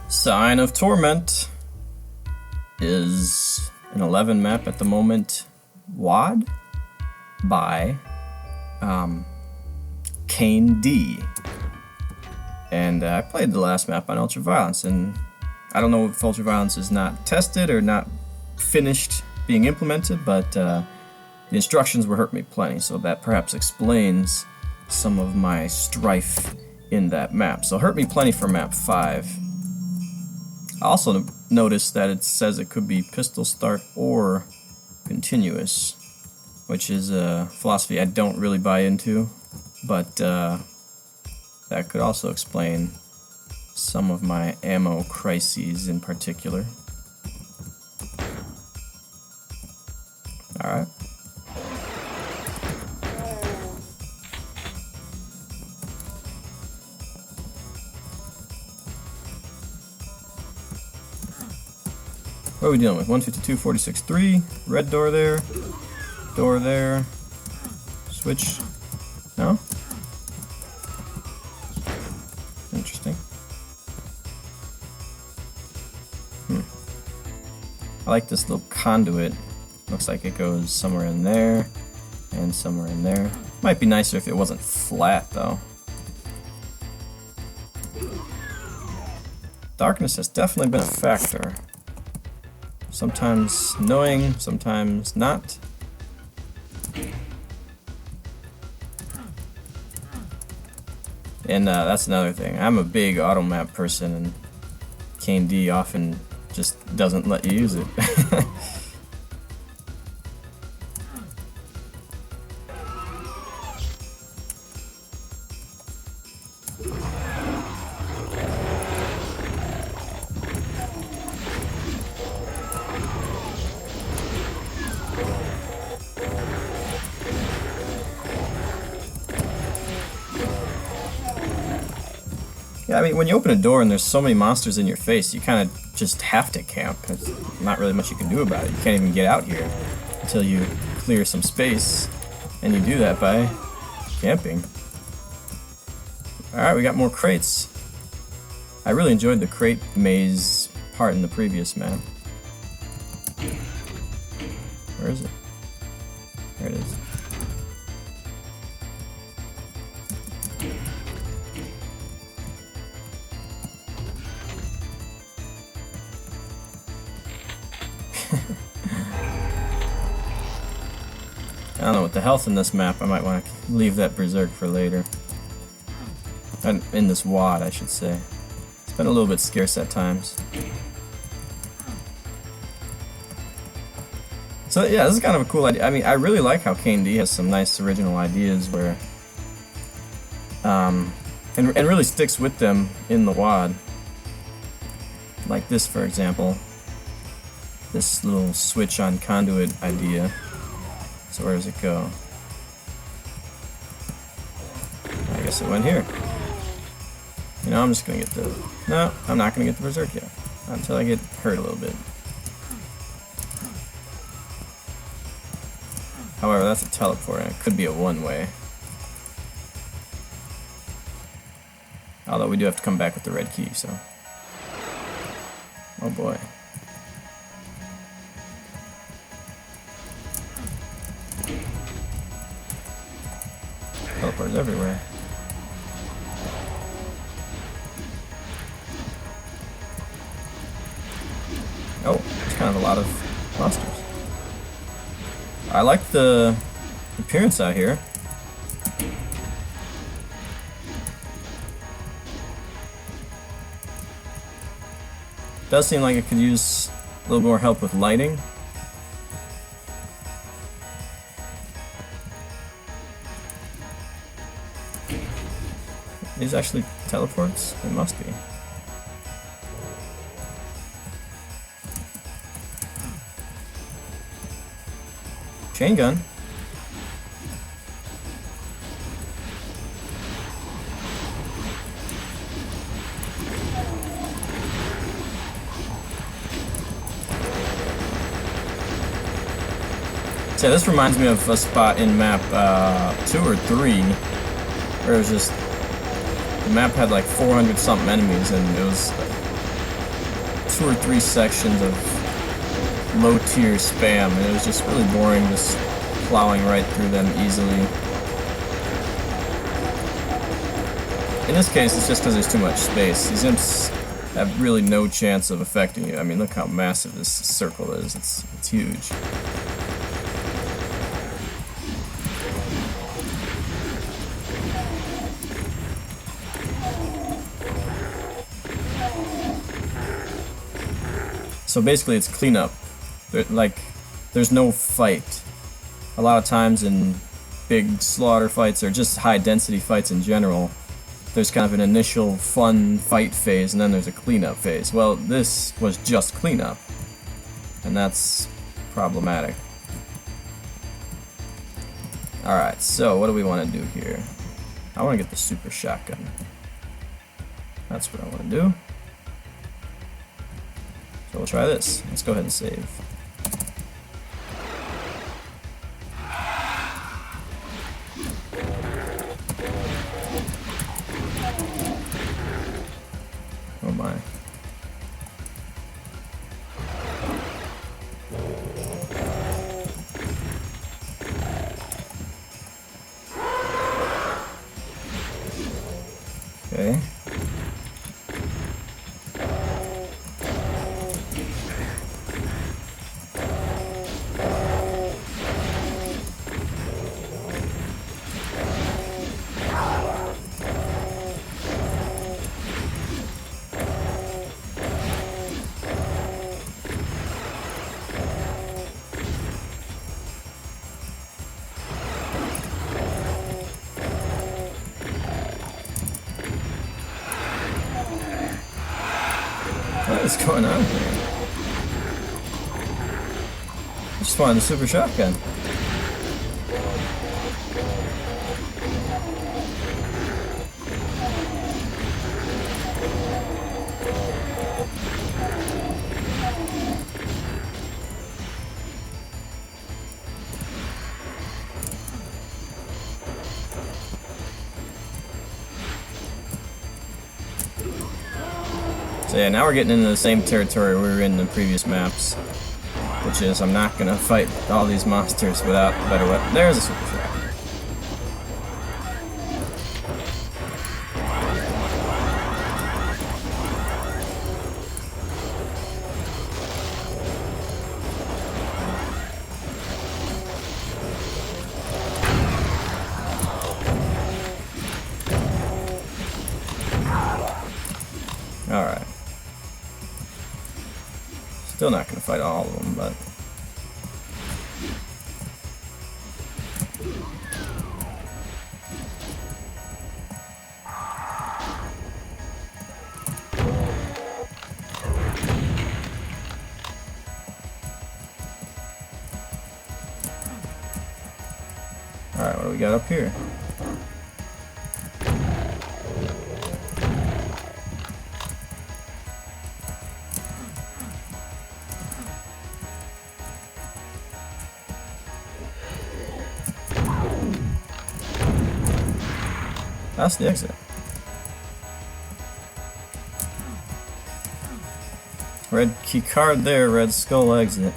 Sign of Torment is an 11 map at the moment, WAD by Kain D. And I played the last map on Ultraviolence, and I don't know if Ultraviolence is not tested or not finished being implemented, but the instructions were hurting me plenty, so that perhaps explains some of my strife in that map. So hurt me plenty for map 5. I also noticed that it says it could be pistol start or continuous, which is a philosophy I don't really buy into, but that could also explain some of my ammo crises in particular. Alright. What are we dealing with? 152, 46, 3. Red door there. Door there. Switch. No? Interesting. I like this little conduit. Looks like it goes somewhere in there and somewhere in there. Might be nicer if it wasn't flat though. Darkness has definitely been a factor. Sometimes annoying, sometimes not. And that's another thing. I'm a big auto map person, and Kain D often just doesn't let you use it. Yeah, I mean, when you open a door and there's so many monsters in your face, you kind of just have to camp. There's not really much you can do about it. You can't even get out here until you clear some space, and you do that by camping. Alright, we got more crates. I really enjoyed the crate maze part in the previous map. Where is it? There it is. I don't know, with the health in this map, I might want to leave that Berserk for later. In this WAD, I should say. It's been a little bit scarce at times. So yeah, this is kind of a cool idea. I mean, I really like how Kain D has some nice original ideas where... and really sticks with them in the WAD. Like this, for example. This little switch on conduit idea. So where does it go? I guess it went here. You know, I'm just gonna get the... No, I'm not gonna get the Berserk yet. Not until I get hurt a little bit. However, that's a teleport, and it could be a one-way. Although we do have to come back with the red key, so... Oh boy. Teleports everywhere. Oh, there's kind of a lot of monsters. I like the appearance out here. Does seem like it could use a little more help with lighting. These actually teleports? It must be. Chain gun. So this reminds me of a spot in map 2 or 3 where it was just the map had like 400 something enemies, and it was 2 or 3 sections of low-tier spam, and it was just really boring just plowing right through them easily. In this case, it's just because there's too much space. These imps have really no chance of affecting you. I mean, look how massive this circle is. It's huge. So basically, it's cleanup. Like, there's no fight. A lot of times in big slaughter fights, or just high-density fights in general, there's kind of an initial fun fight phase, and then there's a cleanup phase. Well, this was just cleanup, and that's problematic. Alright, so what do we want to do here? I want to get the super shotgun. That's what I want to do. So we'll try this. Let's go ahead and save. Oh my. Okay. What is going on here? I just wanted the super shotgun. So yeah, now we're getting into the same territory we were in the previous maps, which is I'm not gonna fight all these monsters without a better weapon. There's a super shotgun. Alright. Still not gonna fight all of them, but... Alright, what do we got up here? That's the exit. Red key card there, red skull exit.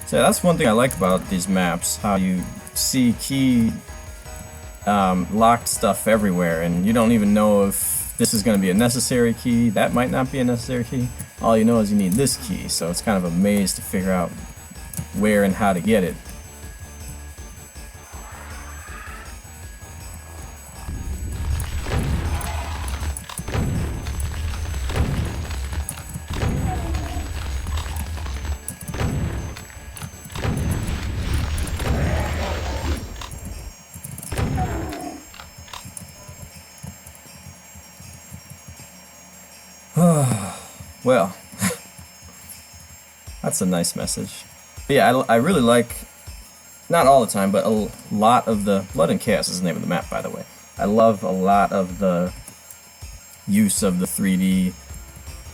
So that's one thing I like about these maps, how you see key locked stuff everywhere, and you don't even know if this is going to be a necessary key, that might not be a necessary key. All you know is you need this key, so it's kind of a maze to figure out where and how to get it. Well, that's a nice message. But yeah, I really like, not all the time, but a lot of the, Blood and Chaos is the name of the map, by the way. I love a lot of the use of the 3D.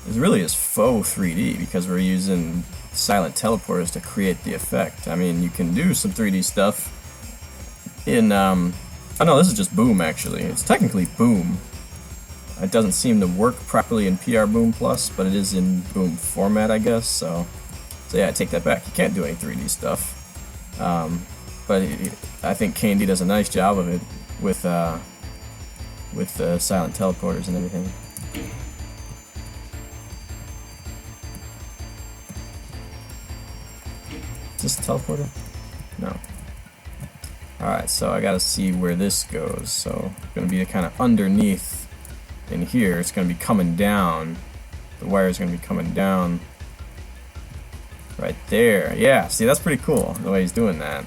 It really is faux 3D because we're using silent teleporters to create the effect. I mean, you can do some 3D stuff in, oh no, this is just Boom, actually. It's technically Boom. It doesn't seem to work properly in PR Boom Plus, but it is in Boom format, I guess. So yeah, I take that back. You can't do any 3D stuff. But I think Kain does a nice job of it with silent teleporters and everything. Is this a teleporter? No. Alright, so I gotta see where this goes. So it's gonna be kind of underneath in here. It's gonna be coming down. The wire is gonna be coming down right there. Yeah, see, that's pretty cool the way he's doing that.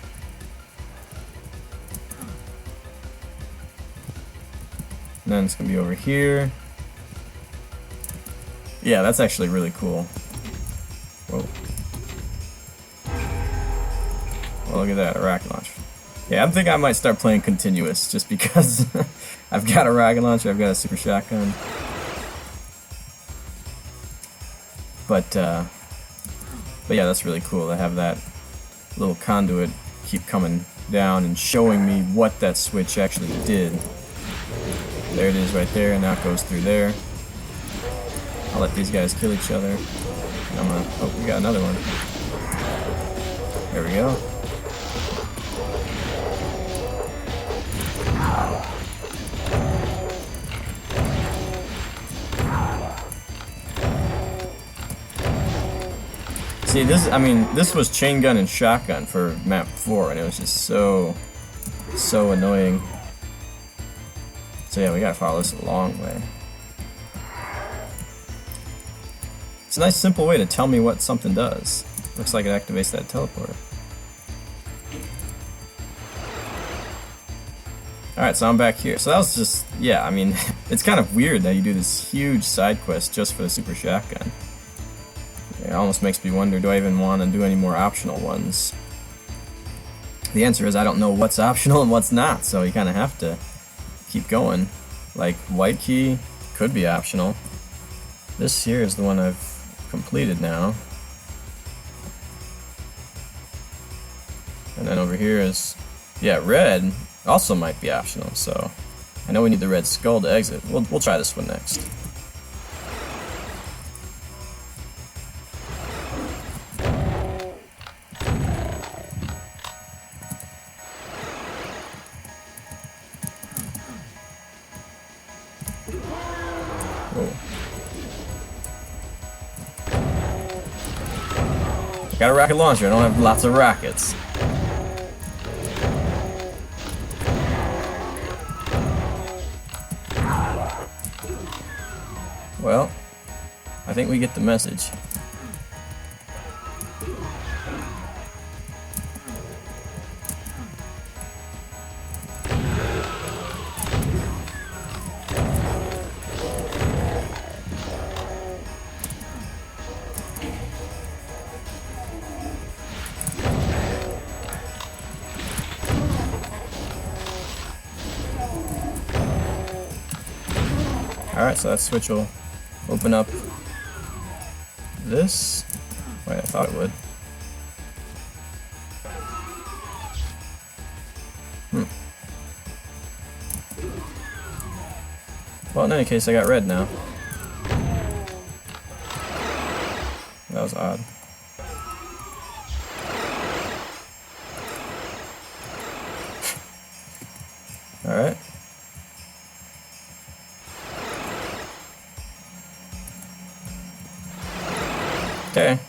And then it's gonna be over here. Yeah, that's actually really cool. Whoa. Well, look at that, a rocket launcher. Yeah, I'm thinking I might start playing continuous just because I've got a rocket launcher, I've got a super shotgun. But yeah, that's really cool to have that little conduit keep coming down and showing me what that switch actually did. There it is right there, and now it goes through there. I'll let these guys kill each other. I'm gonna, oh, we got another one. There we go. See, this was chain gun and shotgun for map 4, and it was just so annoying. So yeah, we gotta follow this a long way. It's a nice simple way to tell me what something does. Looks like it activates that teleporter. Alright, so I'm back here. So that was just, yeah, I mean, it's kind of weird that you do this huge side quest just for the super shotgun. It almost makes me wonder, do I even want to do any more optional ones? The answer is I don't know what's optional and what's not, so you kind of have to keep going. Like, white key could be optional. This here is the one I've completed now. And then over here is, yeah, red also might be optional, so I know we need the red skull to exit. We'll try this one next. Got a rocket launcher, I don't have lots of rockets. Well, I think we get the message. Alright, so that switch will open up this. Wait, I thought it would. Well, in any case, I got red now. That was odd. Alright. Okay.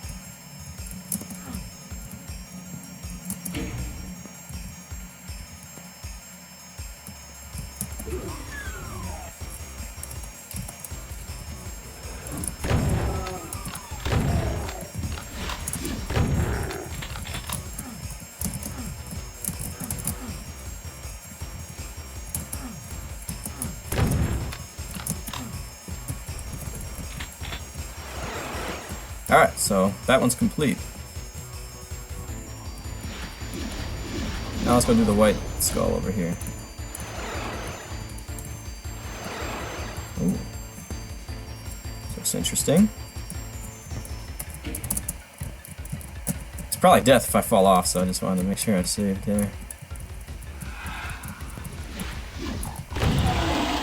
Alright, so that one's complete. Now let's go do the white skull over here. Ooh. This looks interesting. It's probably death if I fall off, so I just wanted to make sure I saved there.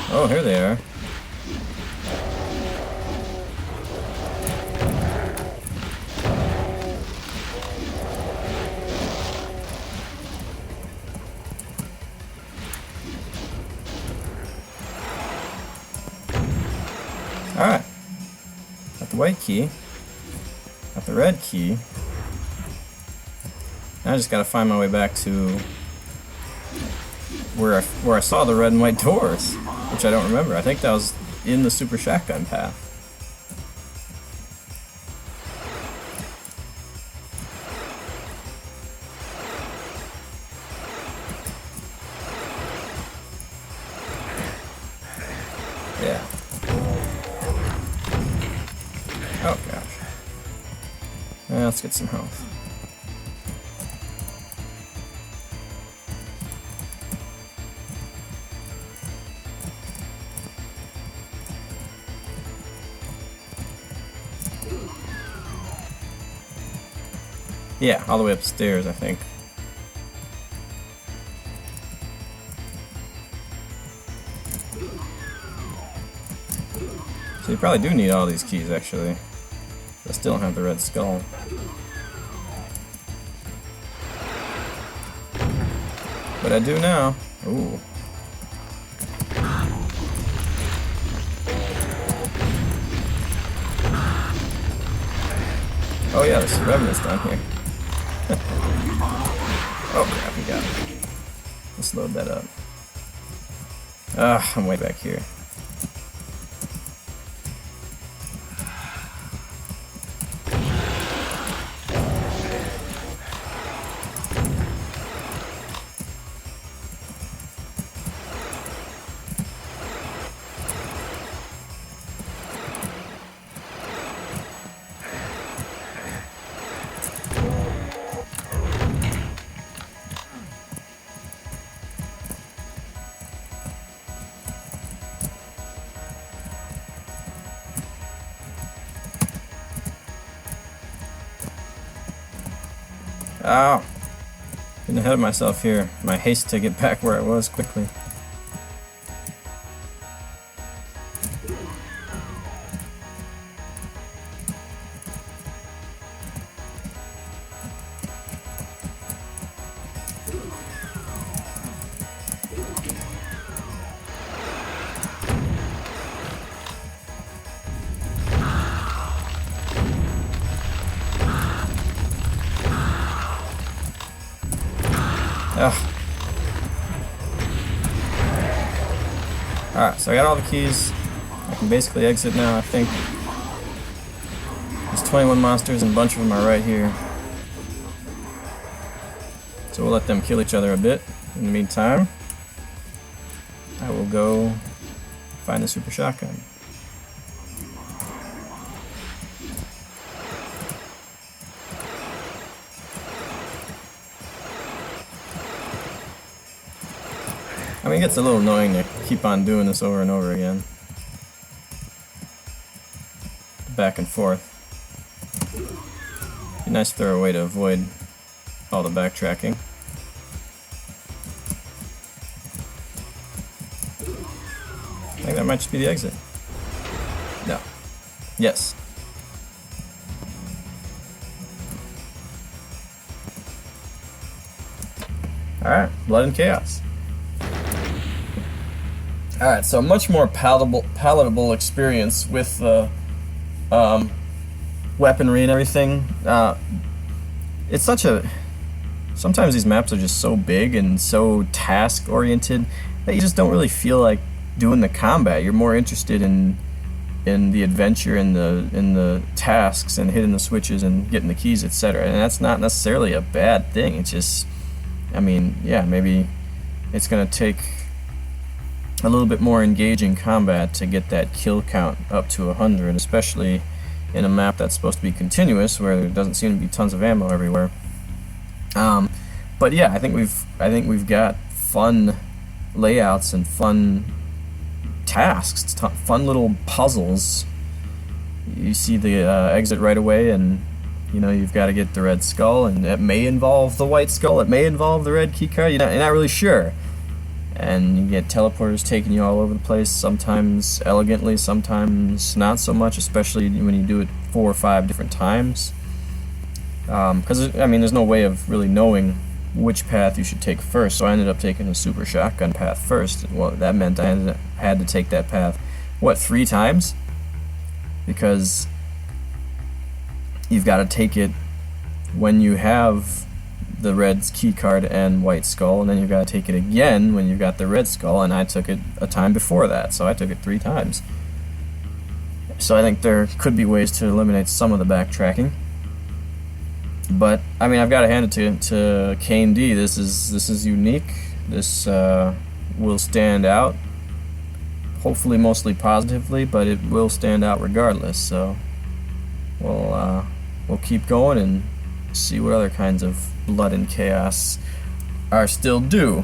Oh, here they are. Alright. Got the white key. Got the red key. Now I just gotta find my way back to where I saw the red and white doors, which I don't remember. I think that was in the super shotgun path. Yeah. Oh gosh. Let's get some health. Yeah, all the way upstairs, I think. So you probably do need all these keys, actually. I still don't have the red skull. But I do now. Ooh. Oh yeah, there's revenants down here. Oh crap, we got it. Let's load that up. I'm way back here. Ow! Getting ahead of myself here. My haste to get back where I was quickly. Alright, so I got all the keys. I can basically exit now, I think. There's 21 monsters and a bunch of them are right here. So we'll let them kill each other a bit. In the meantime, I will go find the super shotgun. I mean, it gets a little annoying to keep on doing this over and over again. Back and forth. Be nice if there were a way to avoid all the backtracking. I think that might just be the exit. No. Yes. Alright, Blood and Chaos. Alright, so a much more palatable experience with the weaponry and everything. It's such a... Sometimes these maps are just so big and so task-oriented that you just don't really feel like doing the combat. You're more interested in the adventure and the tasks and hitting the switches and getting the keys, etc. And that's not necessarily a bad thing. It's just, I mean, yeah, maybe it's going to take a little bit more engaging combat to get that kill count up to 100, especially in a map that's supposed to be continuous, where there doesn't seem to be tons of ammo everywhere. But yeah, I think we've got fun layouts and fun tasks, fun little puzzles. You see the exit right away, and you know you've got to get the red skull, and it may involve the white skull, it may involve the red key card. You're not really sure. And you get teleporters taking you all over the place, sometimes elegantly, sometimes not so much, especially when you do it 4 or 5 different times. Because, I mean, there's no way of really knowing which path you should take first, so I ended up taking the super shotgun path first. Well, that meant I had to take that path, what, 3 times? because you've got to take it when you have the red key card and white skull, and then you've got to take it again when you've got the red skull, and I took it a time before that, so I took it 3 times. So I think there could be ways to eliminate some of the backtracking. But I mean, I've got to hand it to Kain D. This is unique. This will stand out. Hopefully, mostly positively, but it will stand out regardless. So we'll keep going and see what other kinds of blood and chaos are still due.